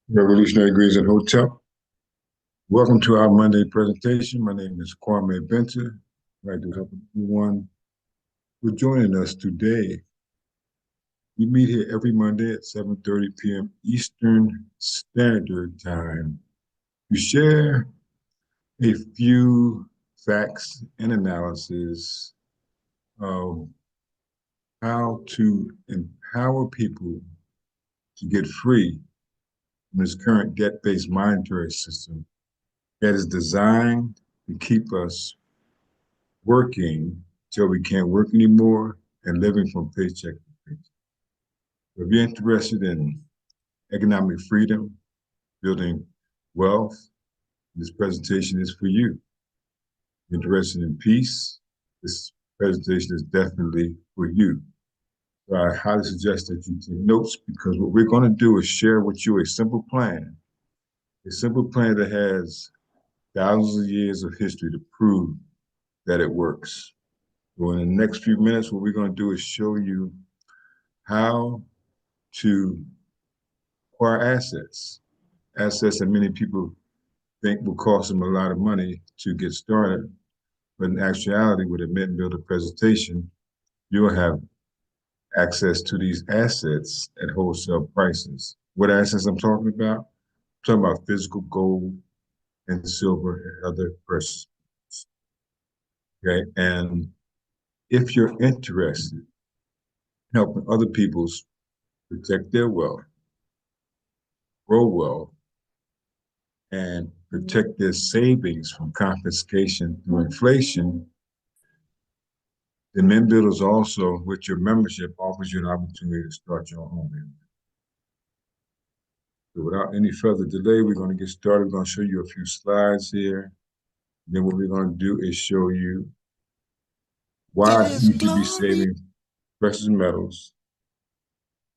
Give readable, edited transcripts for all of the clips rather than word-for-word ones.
Revolutionary Greens and Hotel. Welcome to our Monday presentation. My name is Kwame Benter. I'd like to welcome everyone for joining us today. We meet here every Monday at 7:30 p.m. Eastern Standard Time to share a few facts and analysis of how to empower people to get free from this current debt-based monetary system that is designed to keep us working till we can't work anymore and living from paycheck to paycheck. If you're interested in economic freedom, building wealth, this presentation is for you. If you're interested in peace, this presentation is definitely for you. So I highly suggest that you take notes, because what we're going to do is share with you a simple plan that has thousands of years of history to prove that it works. So in the next few minutes, what we're going to do is show you how to acquire assets that many people think will cost them a lot of money to get started. But in actuality, with a Mint Builder presentation, you'll have access to these assets at wholesale prices. What assets I'm talking about? I'm talking about physical gold and silver and other precious metals. Okay, and if you're interested in helping other people protect their wealth, grow wealth, and protect their savings from confiscation through inflation, the Mint Builders also, with your membership, offers you an opportunity to start your own Mint. So without any further delay, we're going to get started. We're going to show you a few slides here. Then what we're going to do is show you why you should be saving precious metals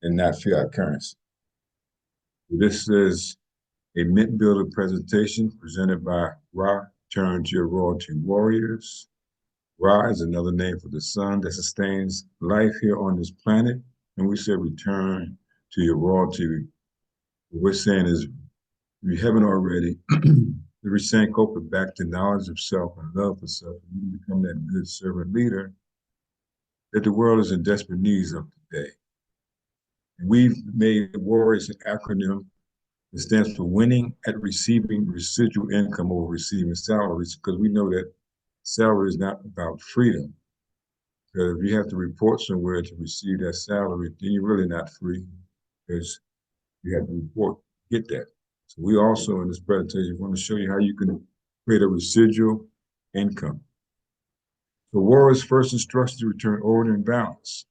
and not fiat currency. So this is a Mint Builder presentation presented by Ra Turns Your Royalty Warriors. Ra is another name for the sun that sustains life here on this planet. And we say return to your royalty. What we're saying is, if you haven't already, to resankopa back to knowledge of self and love for self, and you become that good servant leader that the world is in desperate need of today. And we've made Warriors an acronym that stands for winning at receiving residual income over receiving salaries, because we know that salary is not about freedom. Because if you have to report somewhere to receive that salary, then you're really not free, because you have to report, get that. So we also, in this presentation, want to show you how you can create a residual income. So Warrior's first instruction to return order and balance.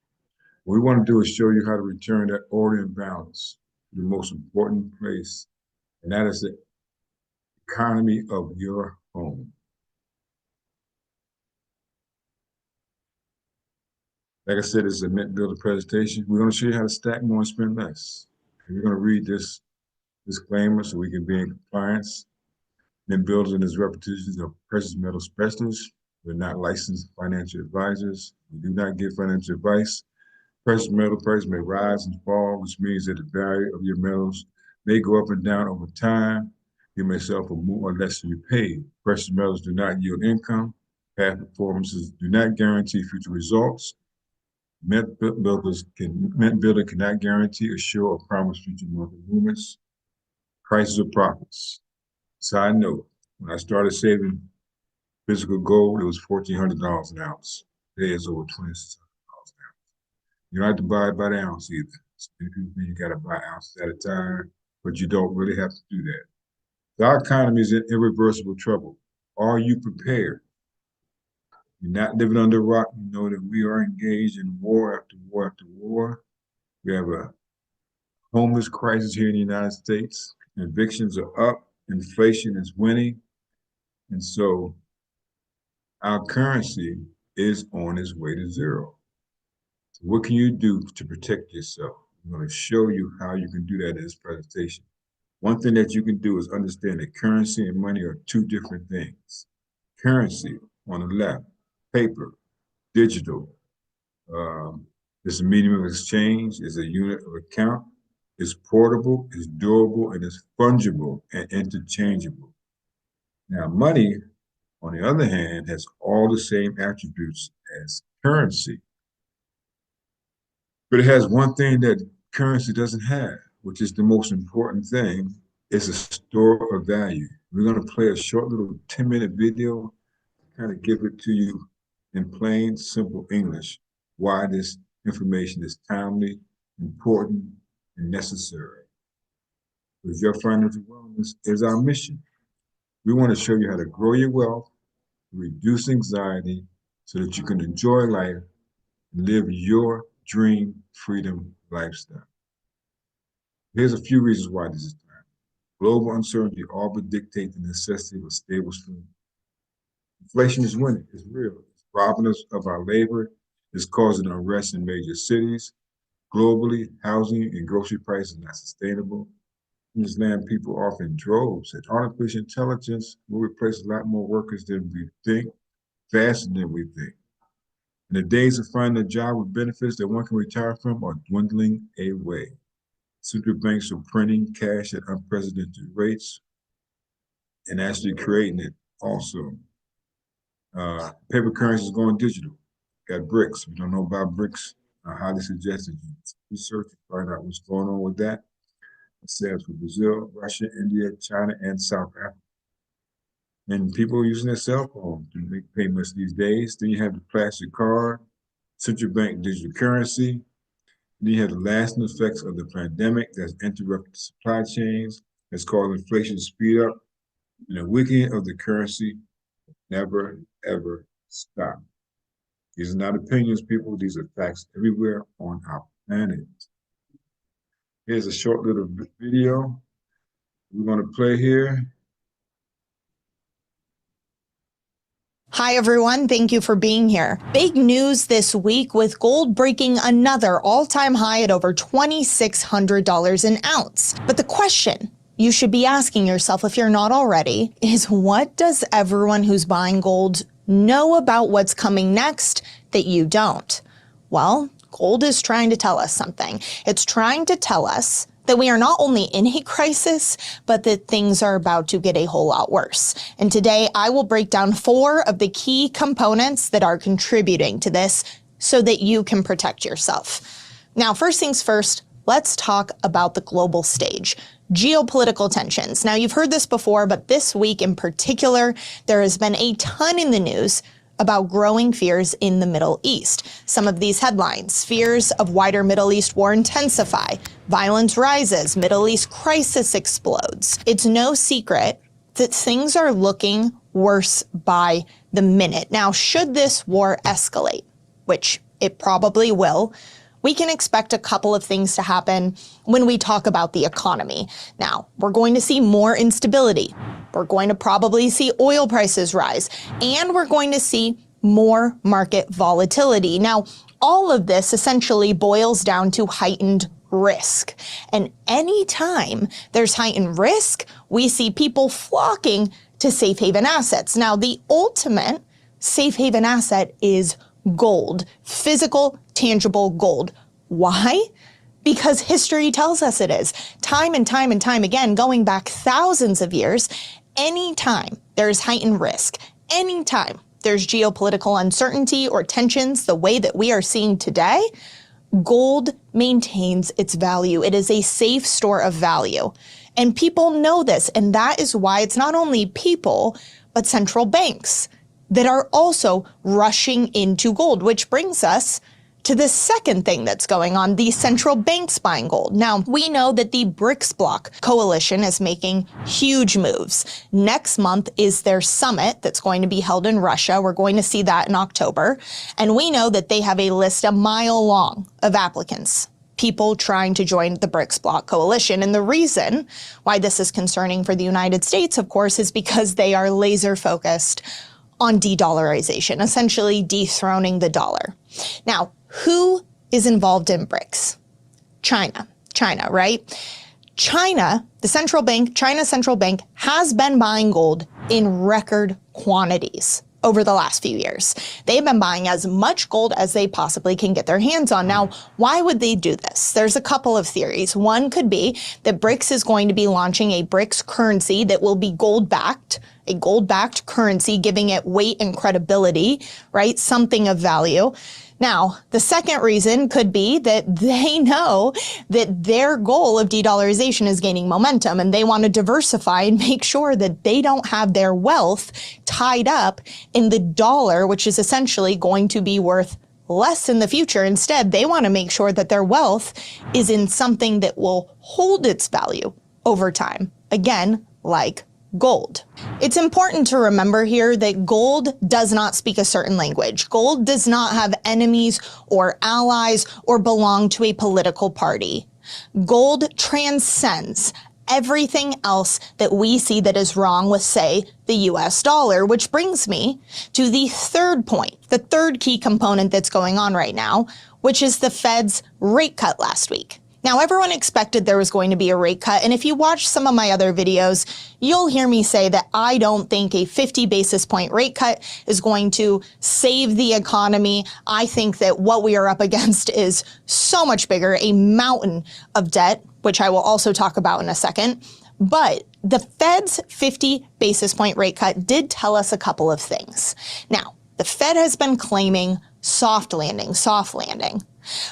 What we want to do is show you how to return that order and balance to the most important place, and that is the economy of your home. Like I said, it's a Mint Builder presentation. We're going to show you how to stack more and spend less. And we're going to read this disclaimer so we can be in compliance. Mint Builders and its representatives are precious metal specialists. We're not licensed financial advisors. We do not give financial advice. Precious metal prices may rise and fall, which means that the value of your metals may go up and down over time. You may sell for more or less than you paid. Precious metals do not yield income. Past performances do not guarantee future results. Mint Builder cannot guarantee, assure, or promise future market movements, prices, or profits. Side note, when I started saving physical gold, it was $1,400 an ounce. Today it's over $2,600 an ounce. You don't have to buy it by the ounce either. So you got to buy ounces at a time, but you don't really have to do that. So our economy is in irreversible trouble. Are you prepared? You're not living under a rock. You know that we are engaged in war after war after war. We have a homeless crisis here in the United States. Evictions are up. Inflation is winning. And so our currency is on its way to zero. So what can you do to protect yourself? I'm going to show you how you can do that in this presentation. One thing that you can do is understand that currency and money are two different things. Currency on the left, paper, digital, is a medium of exchange, is a unit of account. It's portable, it's durable, and it's fungible and interchangeable. Now, money, on the other hand, has all the same attributes as currency, but it has one thing that currency doesn't have, which is the most important thing. It's a store of value. We're going to play a short little 10-minute video, kind of give it to you in plain, simple English, why this information is timely, important, and necessary. Because your financial wellness is our mission. We want to show you how to grow your wealth, reduce anxiety, so that you can enjoy life and live your dream freedom lifestyle. Here's a few reasons why this is time. Global uncertainty all but dictate the necessity of a stable stream. Inflation is winning. It's real. It's robbing us of our labor. It's causing unrest in major cities. Globally, housing and grocery prices are not sustainable. In this land, people off in droves. And artificial intelligence will replace a lot more workers than we think, faster than we think. And the days of finding a job with benefits that one can retire from are dwindling away. Central banks are printing cash at unprecedented rates and actually creating it also. Paper currency is going digital. Got BRICS. We don't know about BRICS. I highly suggest that you research and find out what's going on with that. It says for Brazil, Russia, India, China, and South Africa. And people are using their cell phone to make payments these days. Then you have the plastic card, central bank digital currency. Then you have the lasting effects of the pandemic that's interrupted supply chains, that's caused inflation to speed up, and the weakening of the currency never, ever stop. These are not opinions, people. These are facts everywhere on our planet. Here's a short little video we're going to play here. Hi, everyone. Thank you for being here. Big news this week with gold breaking another all-time high at over $2,600 an ounce. But the question you should be asking yourself, if you're not already, is what does everyone who's buying gold know about what's coming next that you don't? Well, gold is trying to tell us something. It's trying to tell us that we are not only in a crisis, but that things are about to get a whole lot worse. And today I will break down 4 of the key components that are contributing to this so that you can protect yourself. Now, first things first, let's talk about the global stage. Geopolitical tensions. Now, you've heard this before, but this week in particular, there has been a ton in the news about growing fears in the Middle East. Some of these headlines: fears of wider Middle East war intensify, violence rises, Middle East crisis explodes. It's no secret that things are looking worse by the minute. Now, should this war escalate, which it probably will, we can expect a couple of things to happen when we talk about the economy. Now, we're going to see more instability. We're going to probably see oil prices rise, and we're going to see more market volatility. Now, all of this essentially boils down to heightened risk. And anytime there's heightened risk, we see people flocking to safe haven assets. Now, the ultimate safe haven asset is gold, physical, tangible gold. Why? Because history tells us it is. Time and time and time again, going back thousands of years, anytime there's heightened risk, anytime there's geopolitical uncertainty or tensions the way that we are seeing today, gold maintains its value. It is a safe store of value. And people know this, and that is why it's not only people, but central banks that are also rushing into gold, which brings us to the second thing that's going on, the central banks buying gold. Now, we know that the BRICS bloc coalition is making huge moves. Next month is their summit that's going to be held in Russia. We're going to see that in October. And we know that they have a list a mile long of applicants, people trying to join the BRICS bloc coalition. And the reason why this is concerning for the United States, of course, is because they are laser focused on de-dollarization, essentially dethroning the dollar. Now, who is involved in BRICS? China, right? China, the central bank, China's central bank has been buying gold in record quantities. over the last few years. They've been buying as much gold as they possibly can get their hands on. Now, why would they do this? There's a couple of theories. One could be that BRICS is going to be launching a BRICS currency that will be gold-backed, a gold-backed currency, giving it weight and credibility, right? Something of value. Now, the second reason could be that they know that their goal of de-dollarization is gaining momentum, and they want to diversify and make sure that they don't have their wealth tied up in the dollar, which is essentially going to be worth less in the future. Instead, they want to make sure that their wealth is in something that will hold its value over time. Again, like gold. It's important to remember here that gold does not speak a certain language. Gold does not have enemies or allies or belong to a political party. Gold transcends everything else that we see that is wrong with, say, the US dollar, which brings me to the third point, the third key component that's going on right now, which is the Fed's rate cut last week. Now, everyone expected there was going to be a rate cut, and if you watch some of my other videos, you'll hear me say that I don't think a 50 basis point rate cut is going to save the economy. I think that what we are up against is so much bigger, a mountain of debt, which I will also talk about in a second. But the Fed's 50 basis point rate cut did tell us a couple of things. Now, the Fed has been claiming soft landing.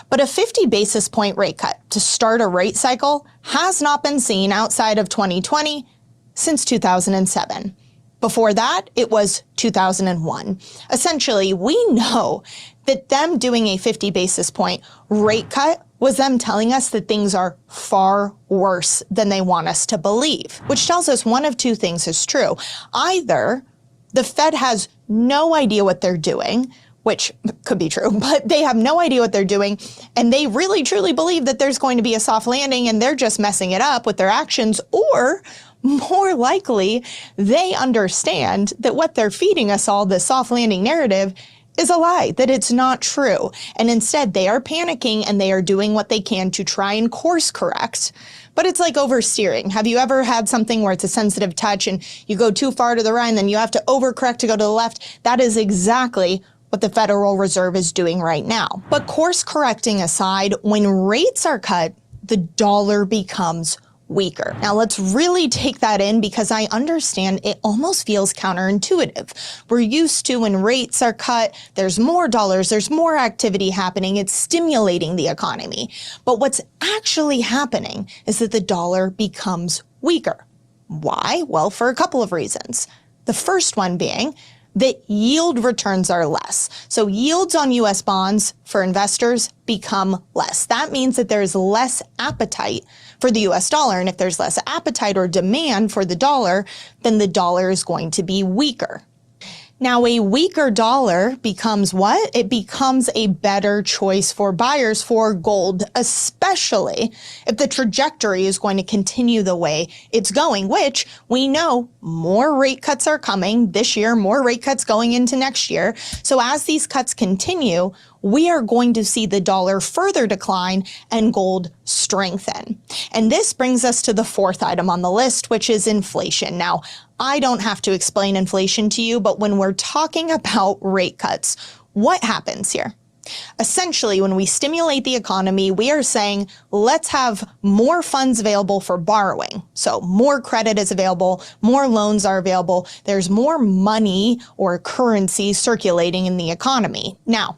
But a 50 basis point rate cut to start a rate cycle has not been seen outside of 2020 since 2007. Before that, it was 2001. Essentially, we know that them doing a 50 basis point rate cut was them telling us that things are far worse than they want us to believe, which tells us one of two things is true. Either the Fed has no idea what they're doing, which could be true, but they have no idea what they're doing, and they really truly believe that there's going to be a soft landing and they're just messing it up with their actions, or more likely, they understand that what they're feeding us all, this soft landing narrative, is a lie, that it's not true. And instead, they are panicking and they are doing what they can to try and course correct. But it's like oversteering. Have you ever had something where it's a sensitive touch and you go too far to the right and then you have to overcorrect to go to the left? That is exactly what the Federal Reserve is doing right now. But course correcting aside, when rates are cut, the dollar becomes weaker. Now let's really take that in, because I understand it almost feels counterintuitive. We're used to when rates are cut, there's more dollars, there's more activity happening, it's stimulating the economy. But what's actually happening is that the dollar becomes weaker. Why? Well, for a couple of reasons. The first one being that yield returns are less. So yields on US bonds for investors become less. That means that there's less appetite for the US dollar. And if there's less appetite or demand for the dollar, then the dollar is going to be weaker. Now, a weaker dollar becomes what? It becomes a better choice for buyers for gold, especially if the trajectory is going to continue the way it's going, which we know more rate cuts are coming this year, more rate cuts going into next year. So as these cuts continue, we are going to see the dollar further decline and gold strengthen. And this brings us to the fourth item on the list, which is inflation. Now, I don't have to explain inflation to you, but when we're talking about rate cuts, what happens here? Essentially, when we stimulate the economy, we are saying, let's have more funds available for borrowing. So more credit is available, more loans are available, there's more money or currency circulating in the economy. Now,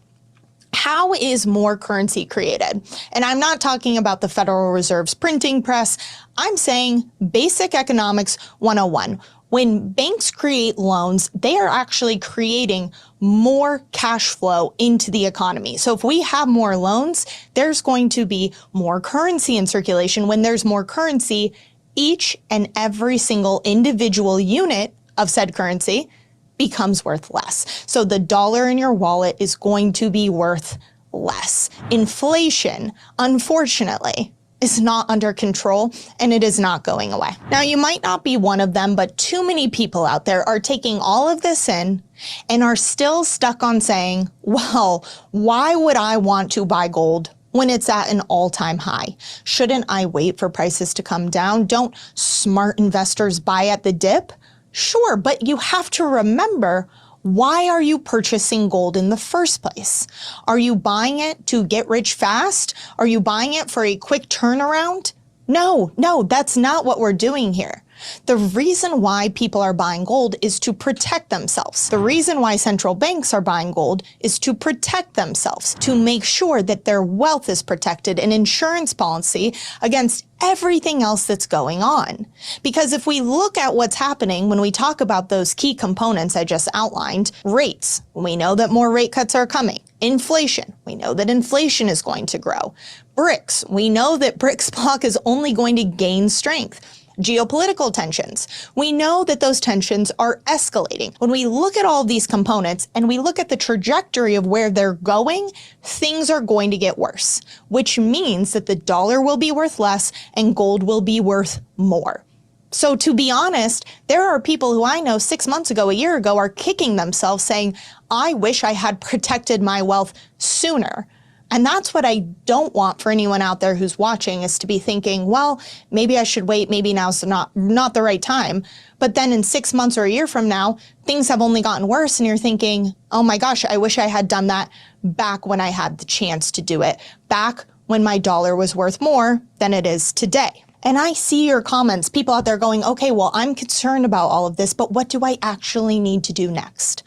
how is more currency created? And I'm not talking about the Federal Reserve's printing press. I'm saying basic economics 101. When banks create loans, they are actually creating more cash flow into the economy. So if we have more loans, there's going to be more currency in circulation. When there's more currency, each and every single individual unit of said currency becomes worth less. So the dollar in your wallet is going to be worth less. Inflation, unfortunately, is not under control, and it is not going away. Now, you might not be one of them, but too many people out there are taking all of this in and are still stuck on saying, well, why would I want to buy gold when it's at an all-time high? Shouldn't I wait for prices to come down? Don't smart investors buy at the dip? Sure, but you have to remember Why are you purchasing gold in the first place? Are you buying it to get rich fast? Are you buying it for a quick turnaround? No, that's not what we're doing here. The reason why people are buying gold is to protect themselves. The reason why central banks are buying gold is to protect themselves, to make sure that their wealth is protected, an insurance policy against everything else that's going on. Because if we look at what's happening when we talk about those key components I just outlined, rates, we know that more rate cuts are coming. Inflation, we know that inflation is going to grow. BRICS, we know that BRICS bloc is only going to gain strength. Geopolitical tensions. We know that those tensions are escalating. When we look at all of these components and we look at the trajectory of where they're going, things are going to get worse, which means that the dollar will be worth less and gold will be worth more. So to be honest, there are people who I know 6 months ago, a year ago, are kicking themselves saying, I wish I had protected my wealth sooner. And that's what I don't want for anyone out there who's watching, is to be thinking, well, maybe I should wait, maybe now's not the right time. But then in 6 months or a year from now, things have only gotten worse and you're thinking, oh my gosh, I wish I had done that back when I had the chance to do it, back when my dollar was worth more than it is today. And I see your comments, people out there going, okay, well, I'm concerned about all of this, but what do I actually need to do next?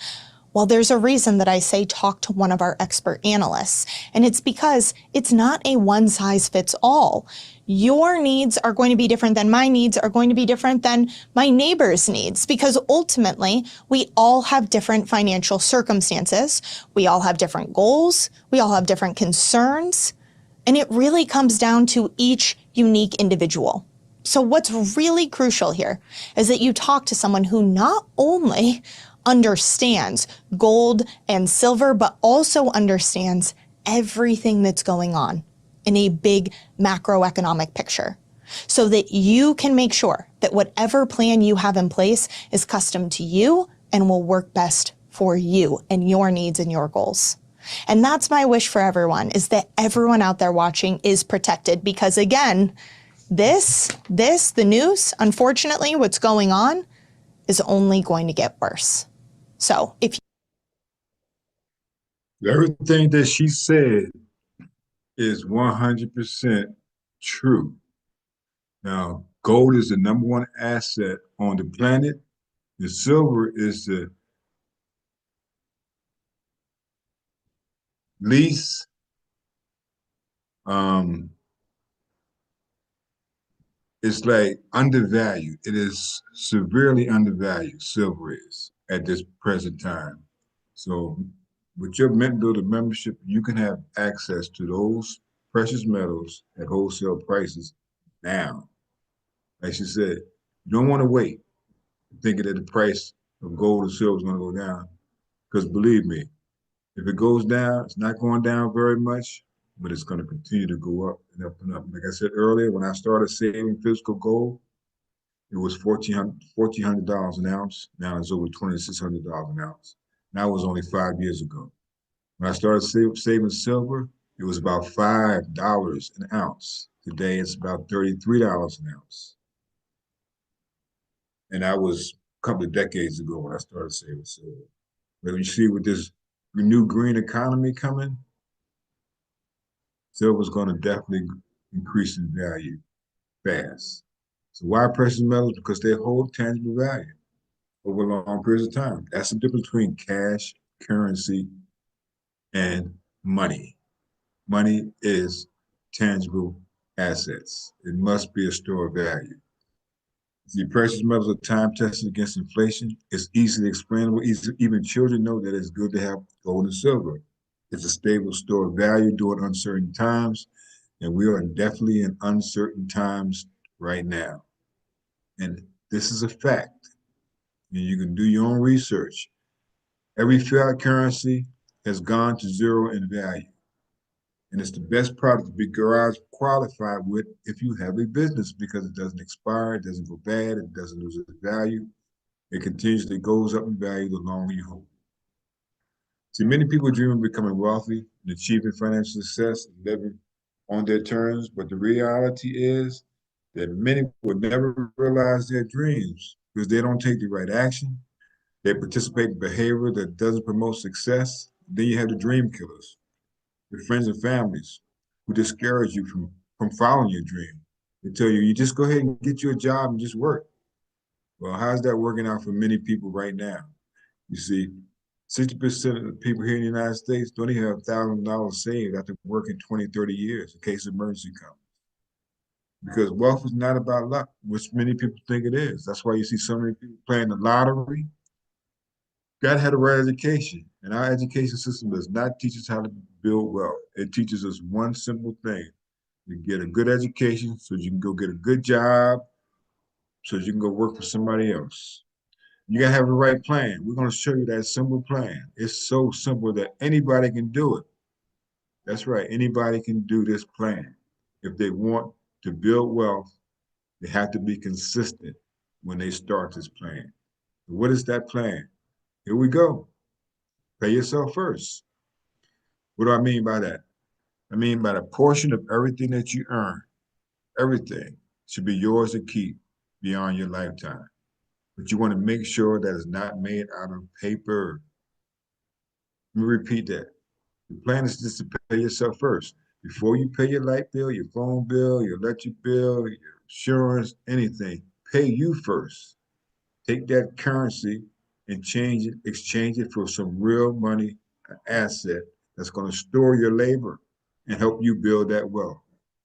Well, there's a reason that I say talk to one of our expert analysts, and it's because it's not a one size fits all. Your needs are going to be different than my needs, are going to be different than my neighbor's needs, because ultimately we all have different financial circumstances. We all have different goals. We all have different concerns, and it really comes down to each unique individual. So what's really crucial here is that you talk to someone who not only understands gold and silver, but also understands everything that's going on in a big macroeconomic picture, so that you can make sure that whatever plan you have in place is custom to you and will work best for you and your needs and your goals. And that's my wish for everyone, is that everyone out there watching is protected, because again, the news, unfortunately, what's going on is only going to get worse. So if Everything that she said is 100% true. Now, gold is the number one asset on the planet. The silver is the least it's like undervalued. It is severely undervalued, silver is, at this present time. So with your Mint Builder membership, you can have access to those precious metals at wholesale prices now. Like she said, you don't want to wait thinking that the price of gold or silver is going to go down. Because believe me, if it goes down, it's not going down very much, but it's going to continue to go up and up and up. Like I said earlier, when I started saving physical gold, it was $1,400 an ounce. Now it's over $2,600 an ounce. That was only 5 years ago. When I started saving silver, it was about $5 an ounce. Today it's about $33 an ounce. And that was a couple of decades ago when I started saving silver. But you see, with this new green economy coming, silver is going to definitely increase in value fast. So why precious metals? Because they hold tangible value over long periods of time. That's the difference between cash, currency, and money. Money is tangible assets. It must be a store of value. The precious metals are time tested against inflation. It's easily explainable. Even children know that it's good to have gold and silver. It's a stable store of value during uncertain times, and we are definitely in uncertain times right now. And this is a fact. And you can do your own research. Every fiat currency has gone to zero in value. And it's the best product to be garage qualified with if you have a business, because it doesn't expire, it doesn't go bad, it doesn't lose its value. It continuously goes up in value the longer you hold. See, many people dream of becoming wealthy and achieving financial success and living on their terms, but the reality is that many will never realize their dreams because they don't take the right action, They participate in behavior that doesn't promote success. Then you have the dream killers, your friends and families who discourage you from following your dream. They tell you, you just go ahead and get you a job and just work. Well, how's that working out for many people right now? You see, 60% of the people here in the United States don't even have $1,000 saved after working 20, 30 years in case of emergency comes. Because wealth is not about luck, which many people think it is. That's why you see so many people playing the lottery. Got to have the right education. And our education system does not teach us how to build wealth. It teaches us one simple thing. You get a good education so you can go get a good job, so you can go work for somebody else. You got to have the right plan. We're going to show you that simple plan. It's so simple that anybody can do it. That's right. Anybody can do this plan. If they want to build wealth, they have to be consistent when they start this plan. What is that plan? Here we go. Pay yourself first. What do I mean by that? I mean by the portion of everything that you earn, everything should be yours to keep beyond your lifetime. But you want to make sure that it's not made out of paper. Let me repeat that. The plan is just to pay yourself first. Before you pay your light bill, your phone bill, your electric bill, your insurance, anything, pay you first. Take that currency and change it, exchange it for some real money, an asset that's going to store your labor and help you build that wealth.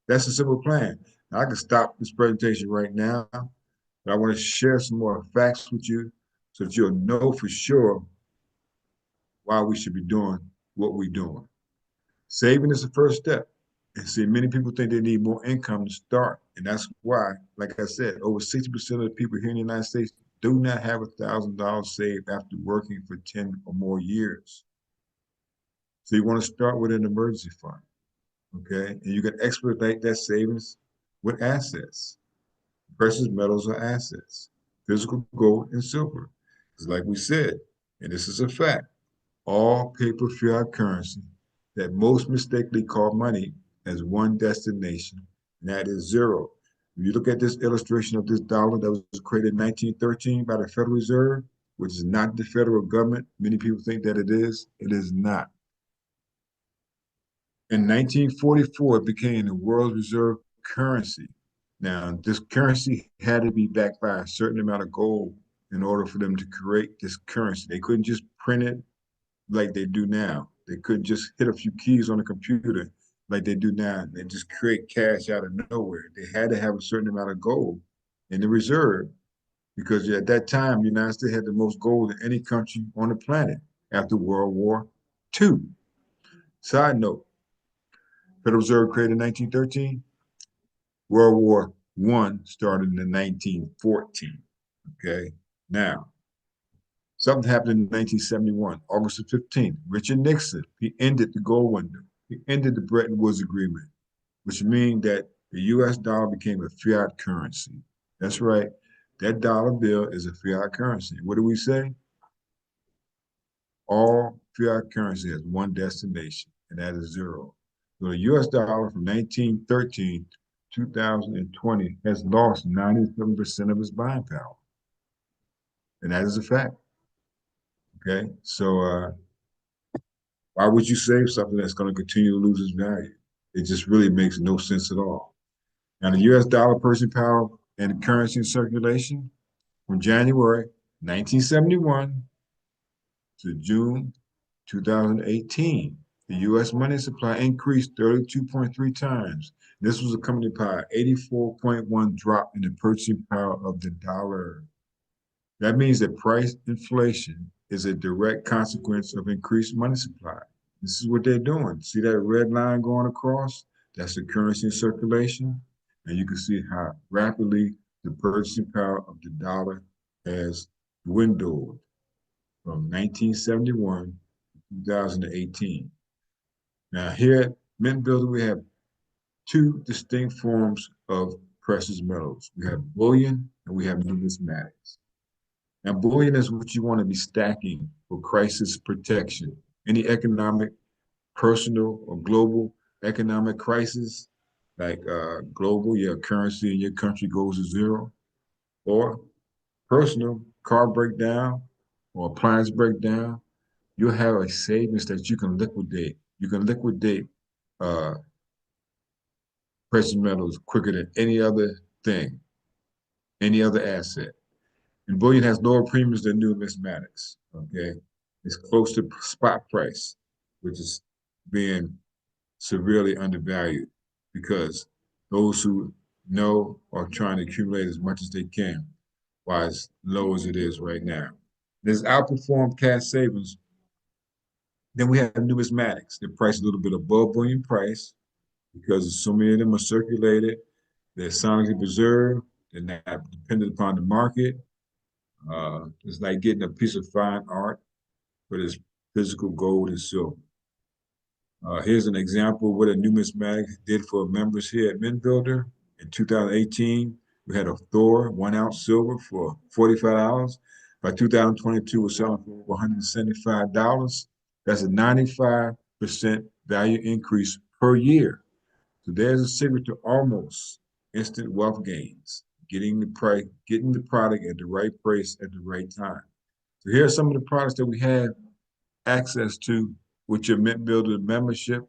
That's a simple plan. Now, I can stop this presentation right now, but I want to share some more facts with you so that you'll know for sure why we should be doing what we're doing. Saving is the first step. And see, many people think they need more income to start. And that's why, like I said, over 60% of the people here in the United States do not have $1,000 saved after working for 10 or more years. So you want to start with an emergency fund, okay? And you can expedite that savings with assets. Precious metals are assets, physical gold and silver. Because like we said, and this is a fact, all paper fiat currency that most mistakenly call money has one destination, and that is zero. If you look at this illustration of this dollar that was created in 1913 by the Federal Reserve, which is not the federal government, many people think that it is not. In 1944, it became the world's reserve currency. Now, this currency had to be backed by a certain amount of gold in order for them to create this currency. They couldn't just print it like they do now. They couldn't just hit a few keys on a computer like they do now. They just create cash out of nowhere. They had to have a certain amount of gold in the reserve because at that time, the United States had the most gold in any country on the planet after World War II. Side note, Federal Reserve created in 1913. World War I started in 1914. Okay, now something happened in 1971, August the 15th. Richard Nixon, he ended the gold window. He ended the Bretton Woods Agreement, which means that the US dollar became a fiat currency. That's right. That dollar bill is a fiat currency. What do we say? All fiat currency has one destination, and that is zero. So the US dollar from 1913 to 2020 has lost 97% of its buying power. And that is a fact. Okay. So why would you save something that's going to continue to lose its value? It just really makes no sense at all. Now, the US dollar purchasing power and currency in circulation from January 1971 to June 2018, the US money supply increased 32.3 times. This was accompanied by an 84.1 drop in the purchasing power of the dollar. That means that price inflation is a direct consequence of increased money supply. This is what they're doing. See that red line going across? That's the currency in circulation. And you can see how rapidly the purchasing power of the dollar has dwindled from 1971 to 2018. Now here at Mint Builder, we have two distinct forms of precious metals. We have bullion and we have numismatics. Now, bullion is what you want to be stacking for crisis protection. Any economic, personal, or global economic crisis, like global, your currency in your country goes to zero, or personal, car breakdown, or appliance breakdown, you'll have a savings that you can liquidate. You can liquidate uh, precious metals quicker than any other thing, any other asset. And bullion has lower premiums than numismatics. Okay, it's close to spot price, which is being severely undervalued because those who know are trying to accumulate as much as they can, while as low as it is right now. There's outperformed cash savings. Then we have numismatics. They're priced a little bit above bullion price because so many of them are circulated. They're sonically preserved. They're not dependent upon the market. It's like getting a piece of fine art, but it's physical gold and silver. Here's an example of what a numismatic did for members here at Mint Builder. In 2018, we had a Thor 1 ounce silver for $45. By 2022, we're selling for over $175. That's a 95% value increase per year. So there's a secret to almost instant wealth gains, getting the product at the right price at the right time. So here are some of the products that we have access to with your Mint Builder membership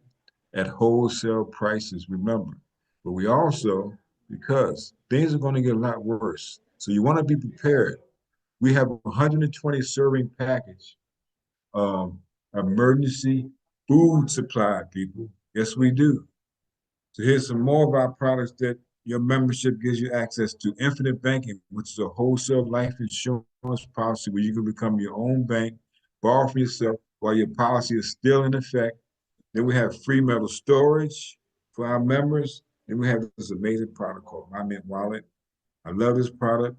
at wholesale prices, remember. But we also, because things are going to get a lot worse, so you want to be prepared. We have a 120 serving package of emergency food supply, people. Yes, we do. So here's some more of our products that your membership gives you access to. Infinite Banking, which is a wholesale life insurance policy where you can become your own bank, borrow for yourself while your policy is still in effect. Then we have free metal storage for our members. Then we have this amazing product called My Mint Wallet. I love this product.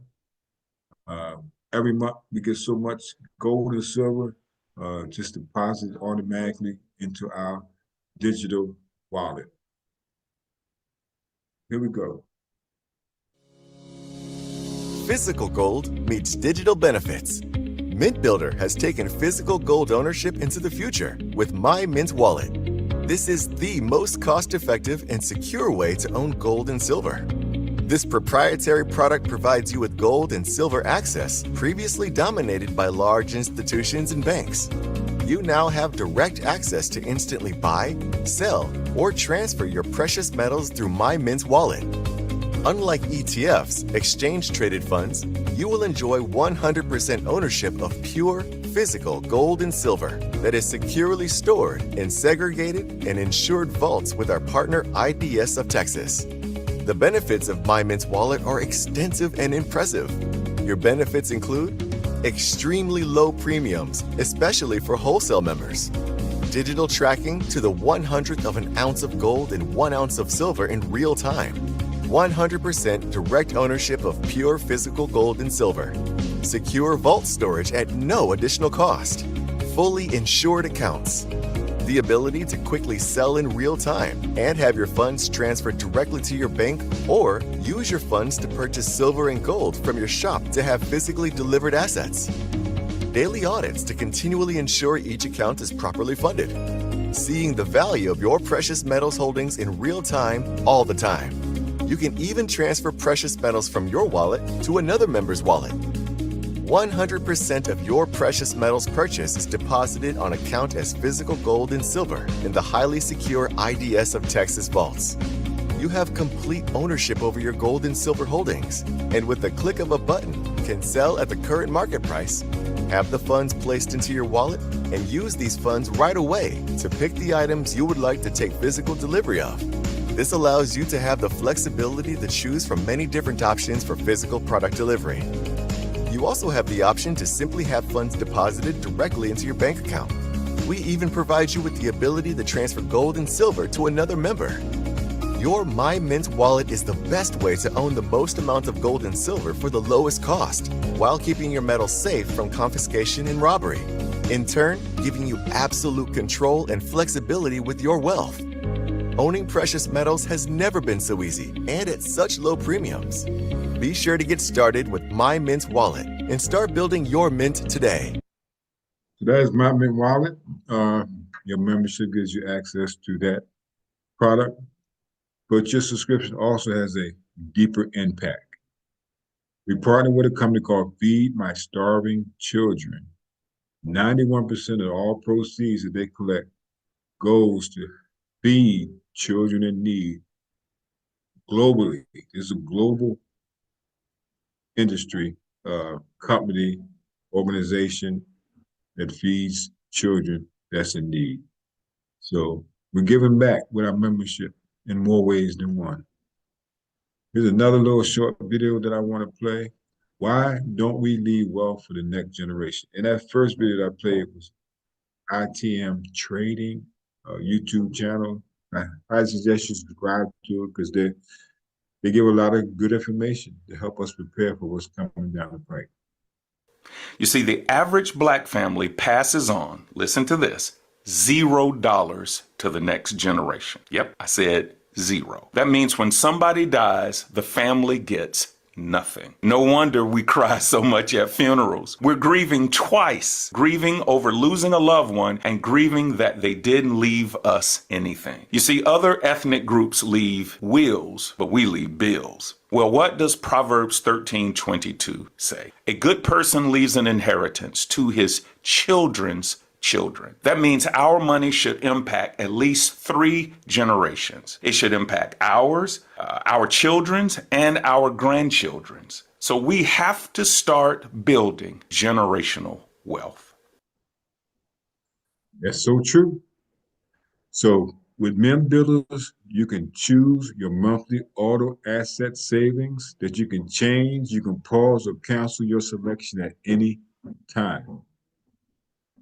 Every month we get so much gold and silver just deposited automatically into our digital wallet. Here we go. Physical gold meets digital benefits. Mint Builder has taken physical gold ownership into the future with My Mint Wallet. This is the most cost-effective and secure way to own gold and silver. This proprietary product provides you with gold and silver access previously dominated by large institutions and banks. You now have direct access to instantly buy, sell, or transfer your precious metals through My Mint Wallet. Unlike ETFs, exchange-traded funds, you will enjoy 100% ownership of pure, physical gold and silver that is securely stored in segregated and insured vaults with our partner IDS of Texas. The benefits of My Mint Wallet are extensive and impressive. Your benefits include extremely low premiums, especially for wholesale members, digital tracking to the 100th of an ounce of gold and 1 ounce of silver in real time, 100% direct ownership of pure physical gold and silver, secure vault storage at no additional cost, fully insured accounts, the ability to quickly sell in real time and have your funds transferred directly to your bank, or use your funds to purchase silver and gold from your shop to have physically delivered assets. Daily audits to continually ensure each account is properly funded. Seeing the value of your precious metals holdings in real time, all the time. You can even transfer precious metals from your wallet to another member's wallet. 100% of your precious metals purchase is deposited on account as physical gold and silver in the highly secure IDS of Texas vaults. You have complete ownership over your gold and silver holdings, and with the click of a button, can sell at the current market price, have the funds placed into your wallet, and use these funds right away to pick the items you would like to take physical delivery of. This allows you to have the flexibility to choose from many different options for physical product delivery. You also have the option to simply have funds deposited directly into your bank account. We even provide you with the ability to transfer gold and silver to another member. Your My Mint Wallet is the best way to own the most amount of gold and silver for the lowest cost, while keeping your metals safe from confiscation and robbery. In turn, giving you absolute control and flexibility with your wealth. Owning precious metals has never been so easy and at such low premiums. Be sure to get started with My Mint Wallet and start building your mint today. So that is My Mint Wallet. Your membership gives you access to that product, but your subscription also has a deeper impact. We partner with a company called Feed My Starving Children. 91% of all proceeds that they collect goes to feed children in need globally. It's a global industry, company, organization that feeds children that's in need. So we're giving back with our membership in more ways than one. Here's another little short video that I want to play. Why don't we leave wealth for the next generation? And that first video that I played was ITM Trading YouTube channel. I suggest you subscribe to it because they give a lot of good information to help us prepare for what's coming down the pike. You see, the average black family passes on, listen to this, $0 to the next generation. Yep, I said zero. That means when somebody dies, the family gets nothing. No wonder we cry so much at funerals. We're grieving twice, grieving over losing a loved one and grieving that they didn't leave us anything. You see, other ethnic groups leave wills, but we leave bills. Well, what does Proverbs 13:22 say? A good person leaves an inheritance to his children's children. That means our money should impact at least 3 generations. It should impact ours, our children's, and our grandchildren's. So we have to start building generational wealth. That's so true. So with Mint Builders, you can choose your monthly auto asset savings that you can change. You can pause or cancel your selection at any time.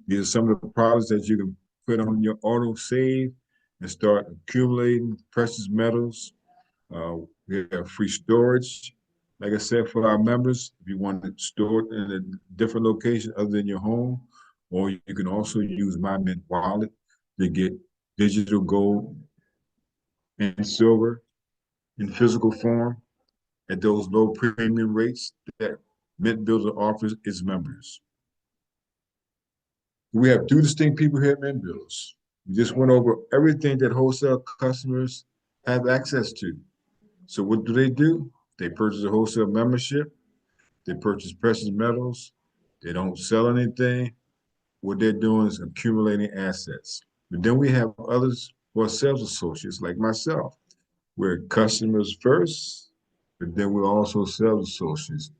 These are some of the products that you can put on your auto save and start accumulating precious metals. We have free storage. Like I said, for our members, if you want to store it in a different location other than your home, or you can also use My Mint Wallet to get digital gold and silver in physical form at those low premium rates that Mint Builder offers its members. We have 2 distinct people here at Mint Builders. We just went over everything that wholesale customers have access to. So what do? They purchase a wholesale membership. They purchase precious metals. They don't sell anything. What they're doing is accumulating assets. But then we have others who are sales associates like myself. We're customers first, but then we're also sales associates.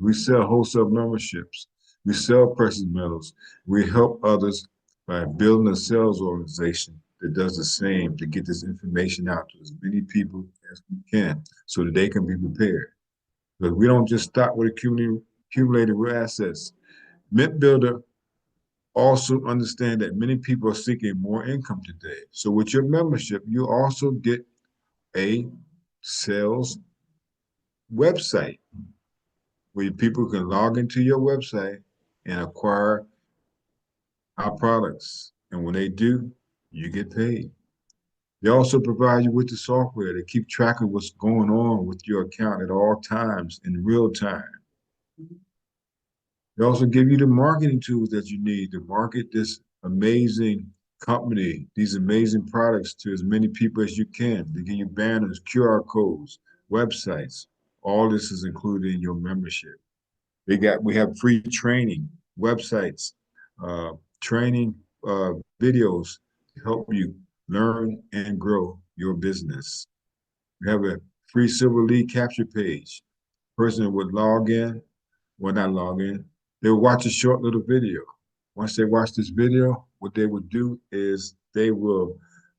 We sell wholesale memberships. We sell precious metals. We help others by building a sales organization that does the same to get this information out to as many people as we can so that they can be prepared. Because we don't just stop with accumulating real assets. Mint Builder also understand that many people are seeking more income today. So with your membership, you also get a sales website where people can log into your website and acquire our products. And when they do, you get paid. They also provide you with the software to keep track of what's going on with your account at all times in real time. They also give you the marketing tools that you need to market this amazing company, these amazing products to as many people as you can. They give you banners, QR codes, websites. All this is included in your membership. We have free training, websites, training videos to help you learn and grow your business. We have a free silver lead capture page. Person would log in, well, not log in, they would watch a short little video. Once they watch this video, what they would do is they will,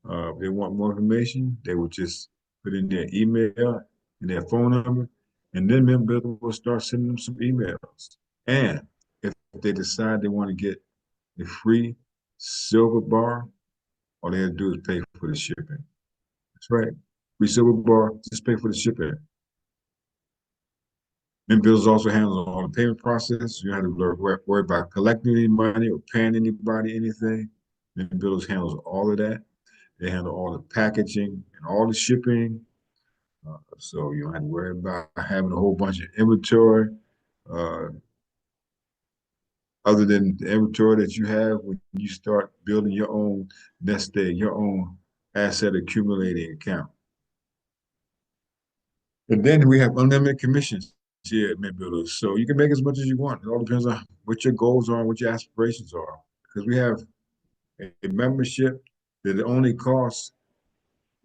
if they want more information, they would just put in their email and their phone number, and then Mint Builder will start sending them some emails. And if they decide they want to get a free silver bar, all they have to do is pay for the shipping. That's right. Free silver bar, just pay for the shipping. Mint Builders also handles all the payment process. You don't have to worry about collecting any money or paying anybody anything. Mint Builders handles all of that. They handle all the packaging and all the shipping. So you don't have to worry about having a whole bunch of inventory. Other than the inventory that you have when you start building your own nest egg, your own asset accumulating account. And then we have unlimited commissions. year at Mint Builders. So you can make as much as you want. It all depends on what your goals are and what your aspirations are. Because we have a membership that only costs,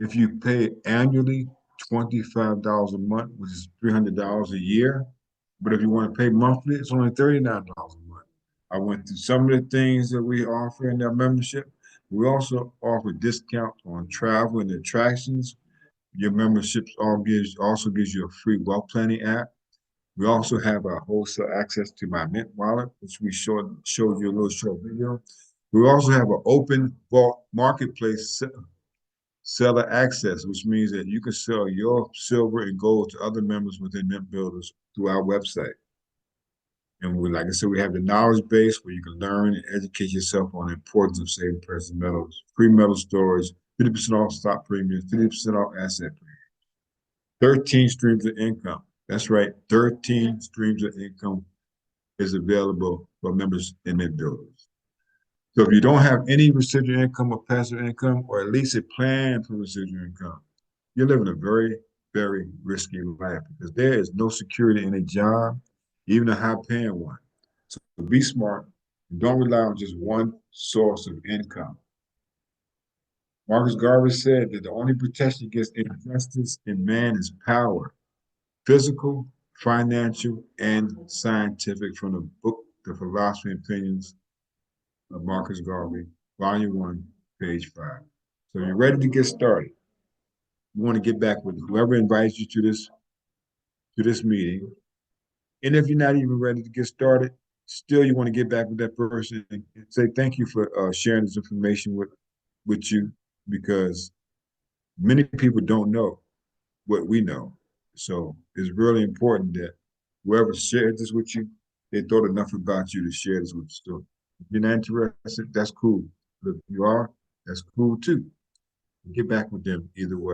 if you pay annually, $25 a month, which is $300 a year. But if you want to pay monthly, it's only $39 a month. I went through some of the things that we offer in our membership. We also offer discount on travel and attractions. Your membership also gives you a free wealth planning app. We also have a wholesale access to my Mint wallet, which we showed you a little short video. We also have an open vault marketplace seller access, which means that you can sell your silver and gold to other members within Mint Builders through our website. And like I said, we have the knowledge base where you can learn and educate yourself on the importance of saving precious metals, free metal storage, 50% off stock premiums, 50% off asset premiums, 13 streams of income. That's right, 13 streams of income is available for members in Mint Builders. So if you don't have any residual income or passive income, or at least a plan for residual income, you're living a very, very risky life because there is no security in a job, even a high-paying one. So be smart and don't rely on just one source of income. Marcus Garvey said that the only protection against injustice in man is power, physical, financial, and scientific, from the book, The Philosophy and Opinions of Marcus Garvey, Volume 1, page 5. So you're ready to get started. You want to get back with whoever invites you to this meeting. And if you're not even ready to get started, still you want to get back with that person and say thank you for sharing this information with you, because many people don't know what we know. So it's really important that whoever shared this with you, they thought enough about you to share this with you. So if you're not interested, that's cool. But if you are, that's cool too. Get back with them either way.